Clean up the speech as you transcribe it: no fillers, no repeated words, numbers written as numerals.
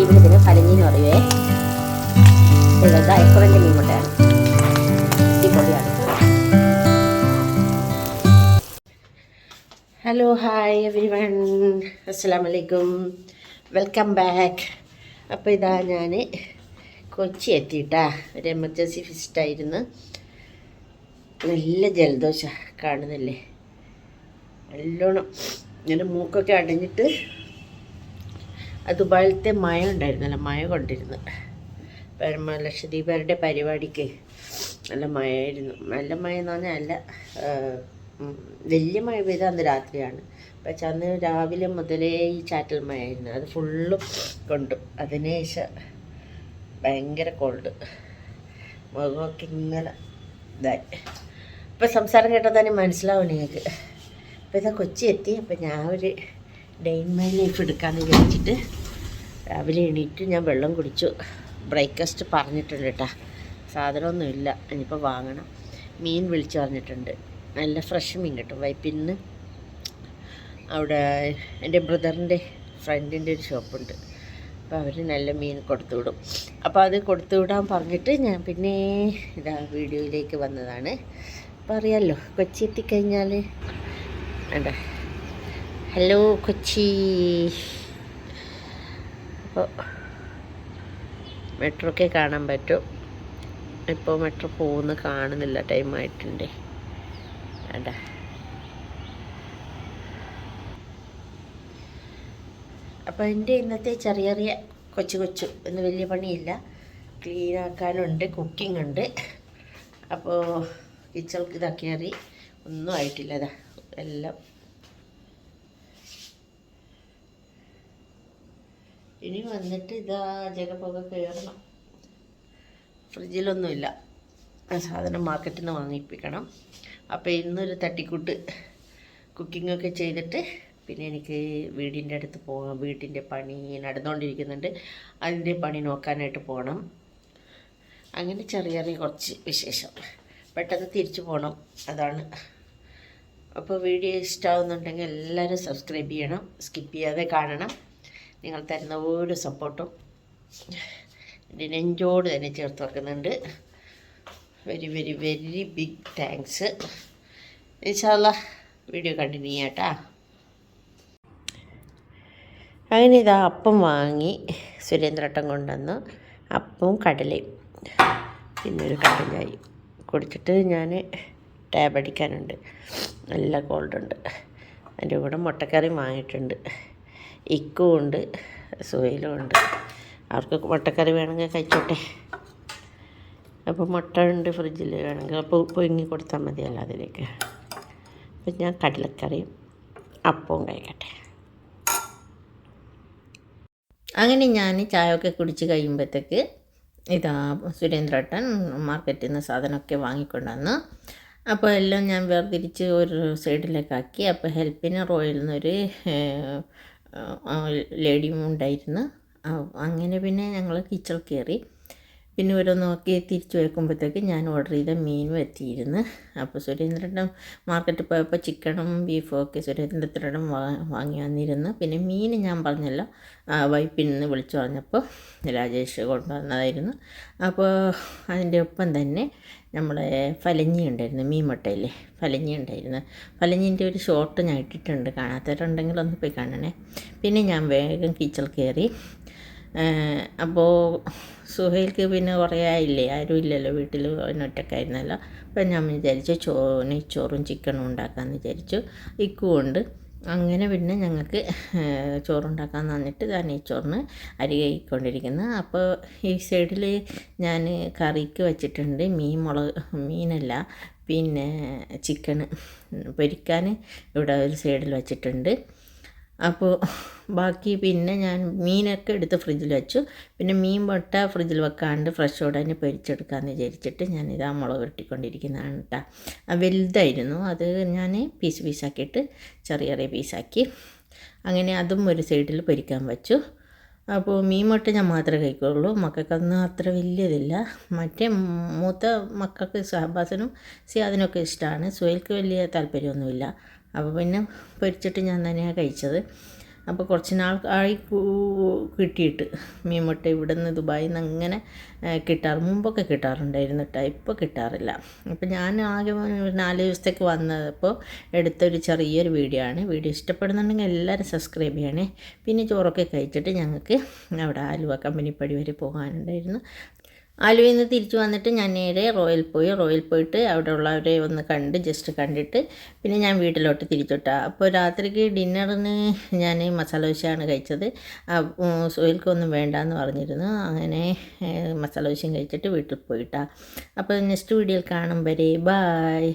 ടീമിന് ഫലഞ്ഞി എന്ന് പറയുവേ. എക്സലൻ്റ് മീൻമുട്ടയാണ്, അടിപൊളിയാണ്. ഹലോ ഹായ് എവരി വൺ, അസ്സലാമു അലൈക്കും, വെൽക്കം ബാക്ക്. അപ്പോൾ ഇതാ ഞാൻ കൊച്ചി എത്തിയിട്ടാ. ഒരു എമർജൻസി വിസിറ്റായിരുന്നു. നല്ല ജലദോഷം കാണുന്നില്ലേ, നല്ലോണം ഇങ്ങനെ മൂക്കൊക്കെ അടഞ്ഞിട്ട്. ദുബായിലത്തെ മഴ ഉണ്ടായിരുന്നല്ലോ, മഴ കൊണ്ടിരുന്നു. ലക്ഷദ്വീപരുടെ പരിപാടിക്ക് നല്ല മഴയായിരുന്നു. നല്ല മഴ എന്ന് പറഞ്ഞാൽ നല്ല വലിയ മഴ പെയ്ത അന്ന് രാത്രിയാണ്. പക്ഷെ അന്ന് രാവിലെ മുതലേ ഈ ചാറ്റൽ മഴയായിരുന്നു. അത് ഫുള്ളും കൊണ്ടു. അതിനുശേഷം ഭയങ്കര കോൾഡ്, മുഖമൊക്കെ ഇങ്ങനെ ഇതായി. ഇപ്പം സംസാരം കേട്ടാൽ തന്നെ മനസ്സിലാവും നിങ്ങൾക്ക്. അപ്പോൾ ഇതാ കൊച്ചി എത്തി. അപ്പോൾ ഞാൻ ഒരു ഡേ ഇൻ മൈ ലൈഫ് എടുക്കാമെന്ന് വിചാരിച്ചിട്ട് രാവിലെ എണീറ്റ് ഞാൻ വെള്ളം കുടിച്ചു. ബ്രേക്ക്ഫാസ്റ്റ് പറഞ്ഞിട്ടുണ്ട് കേട്ടോ, സാധനമൊന്നുമില്ല, ഇനിയിപ്പോൾ വാങ്ങണം. മീൻ വിളിച്ചു പറഞ്ഞിട്ടുണ്ട്, നല്ല ഫ്രഷ് മീൻ കിട്ടും വൈപ്പിന്ന്. അവിടെ എൻ്റെ ബ്രദറിൻ്റെ ഫ്രണ്ടിൻ്റെ ഒരു ഷോപ്പുണ്ട്, അപ്പോൾ അവർ നല്ല മീൻ കൊടുത്തു വിടും. അപ്പോൾ അത് കൊടുത്തു വിടാൻ പറഞ്ഞിട്ട് ഞാൻ പിന്നെ ഇതാ വീഡിയോയിലേക്ക് വന്നതാണ്. അപ്പോൾ അറിയാമല്ലോ, കൊച്ചി എത്തിക്കഴിഞ്ഞാൽ വേണ്ട. ഹലോ കൊച്ചി. അപ്പോൾ മെട്രോ ഒക്കെ കാണാൻ പറ്റും. ഇപ്പോൾ മെട്രോ പോകുന്ന കാണുന്നില്ല, ടൈമായിട്ടുണ്ട്. വേണ്ട. അപ്പോൾ എൻ്റെ ഇന്നത്തെ ചെറിയ ചെറിയ കൊച്ചു ഇന്ന് വലിയ പണിയില്ല. ക്ലീനാക്കാനുണ്ട്, കുക്കിംഗ് ഉണ്ട്. അപ്പോൾ കിച്ചണിക്ക് ഇതാ കയറി, ഒന്നും ആയിട്ടില്ല. ഇതാ എല്ലാം ഇനി വന്നിട്ട് ഇതാ ജഗപ്പൊക്കെ കയറണം. ഫ്രിഡ്ജിലൊന്നുമില്ല, സാധനം മാർക്കറ്റിൽ നിന്ന് വാങ്ങിപ്പിക്കണം. അപ്പോൾ ഇന്നൊരു തട്ടിക്കൂട്ട് കുക്കിങ്ങൊക്കെ ചെയ്തിട്ട് പിന്നെ എനിക്ക് വീടിൻ്റെ അടുത്ത് പോകണം. വീട്ടിൻ്റെ പണി നടന്നുകൊണ്ടിരിക്കുന്നുണ്ട്, അതിൻ്റെ പണി നോക്കാനായിട്ട് പോകണം. അങ്ങനെ ചെറിയ ചെറിയ കുറച്ച് വിശേഷം. പെട്ടെന്ന് തിരിച്ചു പോകണം, അതാണ്. അപ്പോൾ വീഡിയോ ഇഷ്ടമാവുന്നുണ്ടെങ്കിൽ എല്ലാവരും സബ്സ്ക്രൈബ് ചെയ്യണം, സ്കിപ്പ് ചെയ്യാതെ കാണണം. നിങ്ങൾ തരുന്ന ഓരോ സപ്പോർട്ടും എൻ്റെ നെഞ്ചോട് തന്നെ ചേർത്ത് വെക്കുന്നുണ്ട്. Very very very big thanks. ഇൻഷാ അല്ലാഹ് വീഡിയോ കണ്ടിന്യൂ ചെയ്യാട്ടാ. അങ്ങനെ ഇതാ അപ്പം വാങ്ങി സുരേന്ദ്രേട്ടൻ കൊണ്ടുവന്നു. അപ്പവും കടലയും പിന്നെ ഒരു കട്ടൻ ചായയും കുടിച്ചിട്ട് ഞാൻ ടാബ് അടിക്കാനുണ്ട്. നല്ല കോൾഡുണ്ട്. അതിൻ്റെ കൂടെ മുട്ടക്കറി വാങ്ങിയിട്ടുണ്ട്. ഇക്കും ഉണ്ട്, സുഹൈലും ഉണ്ട്. അവർക്ക് മുട്ടക്കറി വേണമെങ്കിൽ കഴിച്ചോട്ടെ. അപ്പോൾ മുട്ട ഉണ്ട് ഫ്രിഡ്ജിൽ, വേണമെങ്കിൽ അപ്പോൾ പൊങ്ങി കൊടുത്താൽ മതിയല്ലോ അതിലേക്ക്. അപ്പം ഞാൻ കടലക്കറിയും അപ്പവും കഴിക്കട്ടെ. അങ്ങനെ ഞാൻ ചായയൊക്കെ കുടിച്ച് കഴിയുമ്പോഴത്തേക്ക് ഇതാ സുരേന്ദ്രേട്ടൻ മാർക്കറ്റിൽ നിന്ന് സാധനമൊക്കെ വാങ്ങിക്കൊണ്ടുവന്നു. അപ്പോൾ എല്ലാം ഞാൻ വേർതിരിച്ച് ഒരു സൈഡിലേക്കാക്കി. അപ്പോൾ ഹെൽപ്പിന് റോയിൽ നിന്നൊരു ലേഡിയും ഉണ്ടായിരുന്നു. അങ്ങനെ പിന്നെ ഞങ്ങൾ കിച്ചൺ കയറി. പിന്നെ ഓരോന്നൊക്കെ തിരിച്ചു വയ്ക്കുമ്പോഴത്തേക്ക് ഞാൻ ഓർഡർ ചെയ്ത മീനും എത്തിയിരുന്നു. അപ്പോൾ സുരേന്ദ്രേട്ടൻ മാർക്കറ്റിൽ പോയപ്പോൾ ചിക്കനും ബീഫും ഒക്കെ സുരേന്ദ്രേട്ടൻ വാങ്ങി വന്നിരുന്നു. പിന്നെ മീൻ ഞാൻ പറഞ്ഞല്ലോ, വൈപ്പിൽ നിന്ന് വിളിച്ചു പറഞ്ഞപ്പോൾ രാജേഷ് കൊണ്ടുവന്നതായിരുന്നു. അപ്പോൾ അതിൻ്റെ ഒപ്പം തന്നെ നമ്മളെ ഫലഞ്ഞി ഉണ്ടായിരുന്നു, മീൻമുട്ടയില്ലേ ഫലഞ്ഞി ഉണ്ടായിരുന്നു. ഫലഞ്ഞിൻ്റെ ഒരു ഷോർട്ട് ഞാൻ ഇട്ടിട്ടുണ്ട്, കാണാത്തവരുണ്ടെങ്കിൽ ഒന്ന് പോയി കാണണേ. പിന്നെ ഞാൻ വേഗം കിച്ചൺ കയറി. അപ്പോൾ സുഹൈൽക്ക് പിന്നെ കുറേ ആയില്ലേ, ആരും ഇല്ലല്ലോ വീട്ടിൽ, ഒറ്റക്കായിരുന്നല്ലോ. അപ്പം ഞാൻ വിചാരിച്ചു നെയ്ച്ചോറും ചിക്കനും ഉണ്ടാക്കാമെന്ന് വിചാരിച്ചു. ഇക്കും ഉണ്ട്. അങ്ങനെ പിന്നെ ഞങ്ങൾക്ക് ചോറുണ്ടാക്കാമെന്ന് പറഞ്ഞിട്ട് നെയ്ച്ചോറിന് അരി കഴിക്കൊണ്ടിരിക്കുന്നു. അപ്പോൾ ഈ സൈഡിൽ ഞാൻ കറിക്ക് വെച്ചിട്ടുണ്ട് മീനല്ല, പിന്നെ ചിക്കന് പൊരിക്കാൻ ഇവിടെ ഒരു സൈഡിൽ വെച്ചിട്ടുണ്ട്. അപ്പോൾ ബാക്കി പിന്നെ ഞാൻ മീനൊക്കെ എടുത്ത് ഫ്രിഡ്ജിൽ വെച്ചു. പിന്നെ മീൻ മുട്ട ഫ്രിഡ്ജിൽ വെക്കാണ്ട് ഫ്രഷോടെ തന്നെ പൊരിച്ചെടുക്കാമെന്ന് വിചാരിച്ചിട്ട് ഞാനിതാ മുളക് വെട്ടിക്കൊണ്ടിരിക്കുന്നതാണ് കേട്ടോ. വലുതായിരുന്നു, അത് ഞാൻ പീസാക്കിയിട്ട് ചെറിയ ചെറിയ പീസാക്കി. അങ്ങനെ അതും ഒരു സൈഡിൽ പൊരിക്കാൻ വെച്ചു. അപ്പോൾ മീൻ മുട്ട ഞാൻ മാത്രമേ കഴിക്കുകയുള്ളൂ, മക്കൾക്കൊന്നും അത്ര വലിയതില്ല. മറ്റേ മൂത്ത മക്കൾക്ക് ഷഹബാസിനും സിയാദിനൊക്കെ ഇഷ്ടമാണ്, സുഹൈൽക്ക് വലിയ താല്പര്യമൊന്നുമില്ല. അപ്പോൾ പിന്നെ പൊരിച്ചിട്ട് ഞാൻ തന്നെയാണ് കഴിച്ചത്. അപ്പോൾ കുറച്ച് നാളായി കിട്ടിയിട്ട് മീൻ മുട്ട ഇവിടെ നിന്ന് ദുബായിൽ നിന്ന് അങ്ങനെ മുമ്പൊക്കെ കിട്ടാറുണ്ടായിരുന്നു കേട്ടോ, ഇപ്പോൾ കിട്ടാറില്ല. അപ്പോൾ ഞാൻ ആകെ 4 ദിവസത്തേക്ക് വന്നപ്പോൾ എടുത്തൊരു ചെറിയൊരു വീഡിയോ ആണ്. വീഡിയോ ഇഷ്ടപ്പെടുന്നുണ്ടെങ്കിൽ എല്ലാവരും സബ്സ്ക്രൈബ് ചെയ്യണേ. പിന്നെ ചോറൊക്കെ കഴിച്ചിട്ട് ഞങ്ങൾക്ക് അവിടെ ആലുവ കമ്പനിപ്പടി വരെ പോകാനുണ്ടായിരുന്നു. ആലുവയിൽ നിന്ന് തിരിച്ചു വന്നിട്ട് ഞാൻ നേരെ റോയൽ പോയിട്ട് അവിടെ ഉള്ളവരെ ഒന്ന് ജസ്റ്റ് കണ്ടിട്ട് പിന്നെ ഞാൻ വീട്ടിലോട്ട് തിരിച്ചുവിട്ടാ. അപ്പോൾ രാത്രിക്ക് ഡിന്നറിന് ഞാൻ മസാല ദോശയാണ് കഴിച്ചത്. സുഹേൽക്കൊന്നും വേണ്ടാന്ന് പറഞ്ഞിരുന്നു. അങ്ങനെ മസാല ദോശയും കഴിച്ചിട്ട് വീട്ടിൽ പോയിട്ടാ. അപ്പോൾ നെക്സ്റ്റ് വീഡിയോയിൽ കാണും വരെ ബായ്.